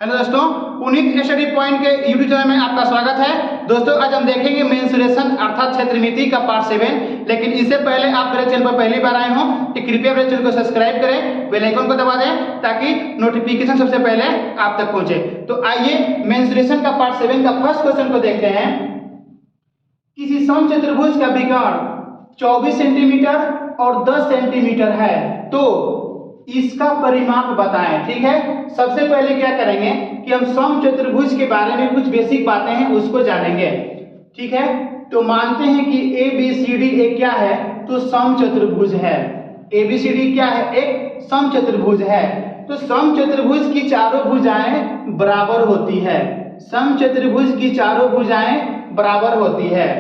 Hello दोस्तों, Puneet study point के YouTube channel में आपका स्वागत है। दोस्तों आज हम देखेंगे मेंसुरेशन अर्थात क्षेत्रमिति का पार्ट 7। लेकिन इससे पहले आप मेरे चैनल पर पहली बार आए हो तो कृपया मेरे चैनल को सब्सक्राइब करें, बेल आइकन को दबा दें ताकि नोटिफिकेशन सबसे पहले आप तक पहुंचे। तो आइए मेंसुरेशन का पार्ट 7 का फर्स्ट क्वेश्चन को देखते हैं। किसी समचतुर्भुज का विकर्ण 24 सेंटीमीटर और 10 सेंटीमीटर है तो इसका परिमाप बताएं। ठीक है, सबसे पहले क्या करेंगे कि हम समचतुर्भुज के बारे में कुछ बेसिक बातें हैं उसको जानेंगे। ठीक है, तो मानते हैं कि ए बी सी डी एक क्या है तो समचतुर्भुज है। ए बी सी डी क्या है, एक समचतुर्भुज है। तो समचतुर्भुज की चारों भुजाएं बराबर होती है। समचतुर्भुज की चारों भुजाएं बराबर होती है।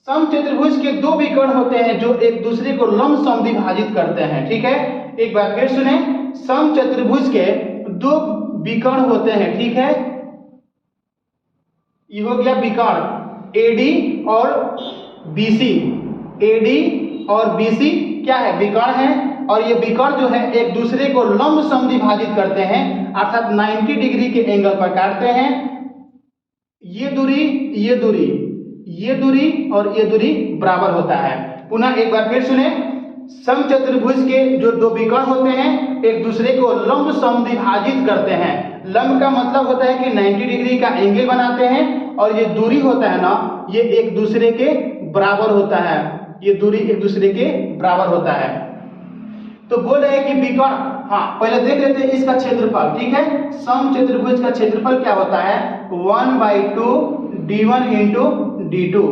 समचतुर्भुज के दो विकर्ण होते हैं जो एक दूसरे को लंब समद्विभाजित करते हैं। ठीक है, एक बार फिर सुने, समचतुर्भुज के दो विकर्ण होते हैं। ठीक है, ये हो गया विकर्ण एडी और बीसी। एडी और बीसी क्या है, विकर्ण है। और ये विकर्ण जो है एक दूसरे को लंब समद्विभाजित करते हैं अर्थात 90 डिग्री के एंगल पर काटते हैं। ये दूरी, ये दूरी, ये दूरी और ये दूरी बराबर होता है। पुनः एक बार फिर सुने, समचतुर्भुज के जो दो विकर्ण होते हैं एक दूसरे को लंब समद्विभाजित करते हैं। लंब का मतलब होता है कि 90 डिग्री का एंगल बनाते हैं और ये दूरी होता है ना, ये एक दूसरे के बराबर होता है। ये दूरी एक दूसरे के बराबर होता है। तो बोल रहे हैं कि विकर्ण, हाँ पहले देख लेते हैं इसका क्षेत्रफल। ठीक है, समचतुर्भुज का क्षेत्रफल क्या होता है, 1/2 d1 इंटू d2।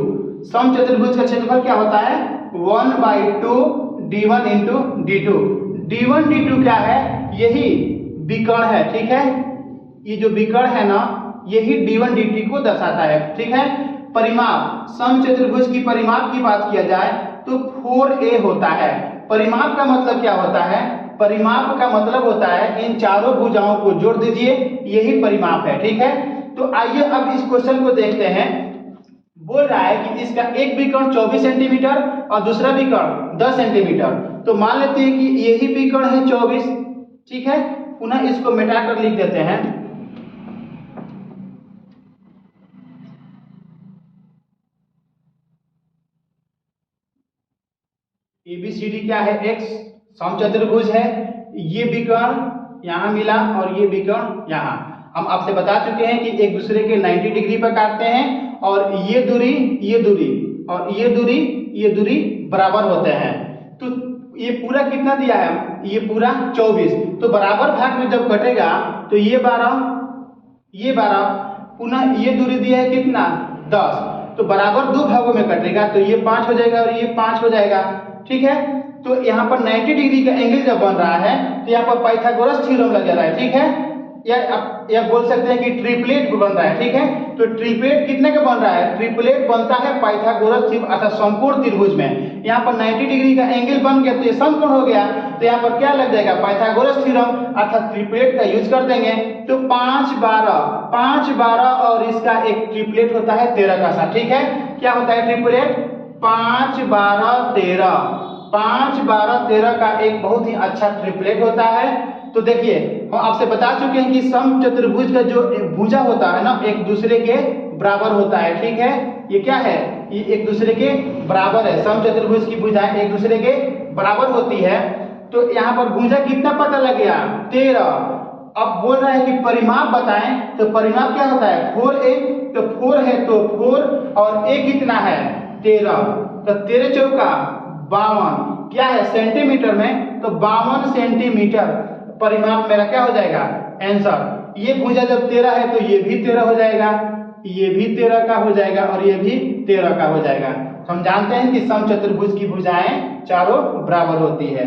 समचतुर्भुज का क्षेत्रफल क्या होता है, 1/2 d1 into d2। d1 d2 क्या है, यही विकर्ण है। ठीक है, ये जो विकर्ण है ना यही d1 d2 को दर्शाता है। ठीक है, परिमाप, समचतुर्भुज की परिमाप की बात किया जाए तो 4a होता है। परिमाप का मतलब क्या होता है, परिमाप का मतलब होता है इन चारों भुजाओं को जोड़ दीजिए, यही परिमाप है। ठीक है, तो आइए अब इस क्वेश्चन को देखते हैं। बोल रहा है कि इसका एक विकर्ण 24 सेंटीमीटर और दूसरा विकर्ण 10 सेंटीमीटर। तो मान लेते हैं कि यही विकर्ण है 24। ठीक है, पुनः इसको मिटाकर लिख देते हैं। एबीसीडी क्या है, एक्स समचतुर्भुज है। ये विकर्ण यहाँ मिला और ये विकर्ण यहाँ। हम आपसे बता चुके हैं कि एक दूसरे के 90 डिग्री पर काटते हैं और ये दूरी, ये दूरी और ये दूरी, ये दूरी बराबर होते हैं। तो ये पूरा कितना दिया है, ये पूरा 24। तो बराबर भाग में जब कटेगा तो ये 12, ये 12, पुनः ये दूरी दिया है कितना, 10। तो बराबर दो भागों में कटेगा तो ये 5 हो जाएगा और ये 5 हो जाएगा। ठीक है, तो यहाँ पर 90 डिग्री का एंगल जब बन रहा है तो यहाँ पर पाइथागोरस थ्योरम लग रहा है। ठीक है, या बोल सकते हैं कि ट्रिपलेट बन रहा है। ठीक है, तो ट्रिपलेट कितने का बन रहा है, ट्रिपलेट बनता है पाइथागोरस थ्योरम अर्थात समकोण त्रिभुज में। यहाँ पर 90 डिग्री का एंगल बन गया तो ये समकोण हो गया। तो यहाँ पर क्या लग जाएगा, पाइथागोरस थ्योरम अर्थात ट्रिपलेट का यूज कर देंगे। तो 5 12, 5 12 और इसका एक ट्रिपलेट होता है 13 का साथ। ठीक है, क्या होता है ट्रिपलेट, 5 12 13, 5 12 13 का एक बहुत ही अच्छा ट्रिपलेट होता है। तो देखिए हम आपसे बता चुके हैं कि समचतुर्भुज का जो भुजा होता है ना एक दूसरे के बराबर होता है। ठीक है, ये क्या है, ये एक दूसरे के बराबर है। समचतुर्भुज की भुजाएं एक दूसरे के बराबर होती है। तो यहाँ पर भुजा कितना पता लग गया, 13। अब बोल रहा है कि परिमाप बताएं, तो परिमाप क्या होता है, 4a। तो 4 है तो 4 और a कितना है, 13। तो 13 चौका 52, क्या है सेंटीमीटर में, तो 52 सेंटीमीटर परिमाप मेरा क्या हो जाएगा, आंसर। ये भुजा जब 13 है तो ये भी 13 हो जाएगा, ये भी 13 का हो जाएगा और ये भी 13 का हो जाएगा। हम जानते हैं कि समचतुर्भुज की भुजाएं चारों बराबर होती है।